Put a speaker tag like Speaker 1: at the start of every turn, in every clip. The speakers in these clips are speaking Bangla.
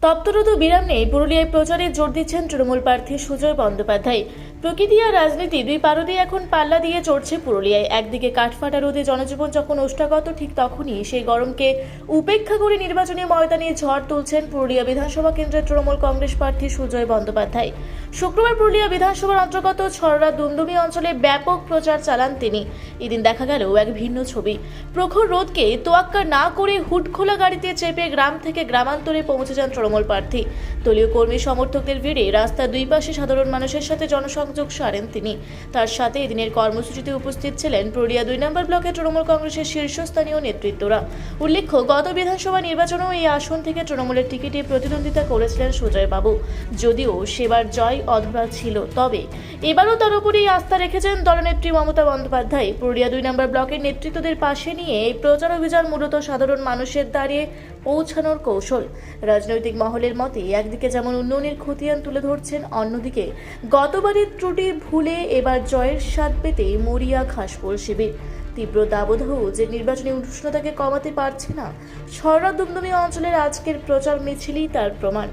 Speaker 1: তপ্তরত বিরাম নেই পুরুলিয়ায় প্রচারে জোর দিচ্ছেন তৃণমূল প্রার্থী সুজয় বন্দ্যোপাধ্যায়। প্রকৃতি আর রাজনীতি দুই পারদে এখন পাল্লা দিয়ে চড়ছে পুরুলিয়ায়। একদিকে কাঠফাটা রোদে জনজীবন যখন ওষ্ঠাগত, ঠিক তখনই সেই গরমকে উপেক্ষা করে নির্বাচনী ময়দানে ঝড় তুলছেন পুরুলিয়া বিধানসভা কেন্দ্রের তৃণমূল কংগ্রেস প্রার্থী সুজয় বন্দ্যোপাধ্যায়। শুক্রবার পুরুলিয়া বিধানসভার অন্তর্গত ছড়রা দুমদুমি অঞ্চলে ব্যাপক প্রচার চালান তিনি। এদিন দেখা গেল এক ভিন্ন ছবি। প্রখর রোদকে তোয়াক্কা না করে হুডখোলা গাড়িতে চেপে গ্রাম থেকে গ্রামান্তরে পৌঁছে যান তৃণমূল প্রার্থী। দলীয় কর্মী সমর্থকদের ভিড়ে রাস্তার দুই পাশে সাধারণ মানুষের সাথে জনসংযোগ সারেন তিনি। তার সাথে এদিনের কর্মসূচিতে উপস্থিত ছিলেন পুরুলিয়া 2 নম্বর ব্লকের তৃণমূল কংগ্রেসের শীর্ষস্থানীয় নেতৃত্বরা। উল্লেখ্য, গত বিধানসভা নির্বাচনেও এই আসন থেকে তৃণমূলের টিকিটে প্রতিদ্বন্দ্বিতা করেছিলেন সুজয় বাবু। যদিও সেবার জয় অধরা ছিল, তবে এবারও তার উপরেই আস্থা রেখেছেন দলনেত্রী মমতা বন্দ্যোপাধ্যায়। পুরুলিয়া 2 নম্বর ব্লকের নেতৃত্বদের পাশে নিয়ে এই প্রচার অভিযান মূলত সাধারণ মানুষের দ্বারে পৌঁছানোর কৌশল। রাজনৈতিক মহলের মতে একদিকে যেমন উন্নয়নের খতিয়ান তুলে ধরছেন, অন্যদিকে গতবারের ত্রুটি ভুলে এবার জয়ের স্বাদ পেতে মরিয়া ঘাসফুল শিবির। তীব্র দাবদাহ যে নির্বাচনী উষ্ণতাকে কমাতে পারছে না, ছড়রা দুমদুমি অঞ্চলের আজকের প্রচার মিছিলই তার প্রমাণ।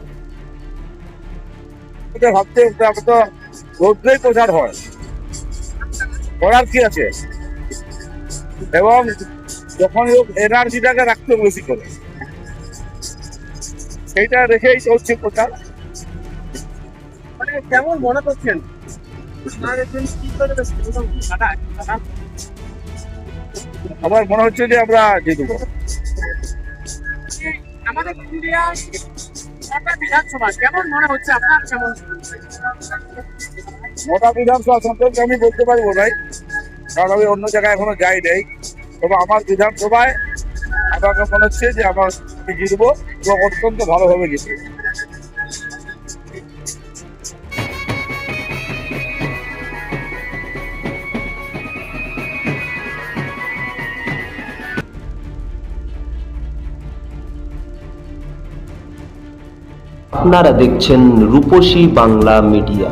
Speaker 2: ভাবতে রোদ্রেই প্রচার হয়, করার কি আছে, এবং যখন এনার্জিটাকে রাখতে বেশি করে সেইটা রেখেই চলছে প্রচার।
Speaker 3: মানে কেমন মনে করছেন?
Speaker 2: আমার মনে হচ্ছে যে আমরা জিতব।
Speaker 3: আমাদের পুরুলিয়া বিধানসভা কেমন মনে হচ্ছে আপনার? কেমন
Speaker 2: মোটা বিধানসভা সম্পর্কে আমি বলতে পারবো নাই, কারণ আমি অন্য জায়গায় এখনো যাই নাই। তবে আমার বিধানসভায় আমাকে মনে হচ্ছে যে আমার জিতবো এবং অত্যন্ত ভালোভাবে জিতবো।
Speaker 4: আপনারা দেখছেন রূপসী বাংলা মিডিয়া।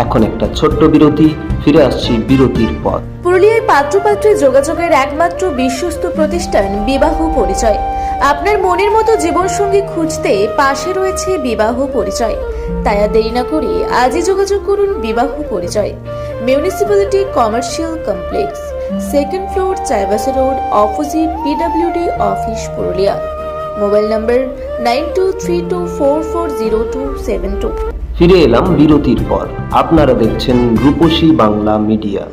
Speaker 4: এখন একটা ছোট্ট বিরতি, ফিরে আসছি বিরতির পর।
Speaker 1: পুরুলিয়ায় পাত্রপাত্রী যোগাযোগের একমাত্র বিশ্বস্ত প্রতিষ্ঠান বিবাহ পরিচয়। আপনার মনের মতো জীবনসঙ্গী খুঁজতে পাশে রয়েছে বিবাহ পরিচয়। তাই আর দেরি না করে আজই যোগাযোগ করুন বিবাহ পরিচয়। Municipality commercial complex, 2nd floor, Chaibasa road, opposite PWD office, Purulia. Mobile নম্বর 9232440272।
Speaker 4: ফিরে এলাম বিরতির পর। আপনারা দেখছেন রূপসী বাংলা মিডিয়া।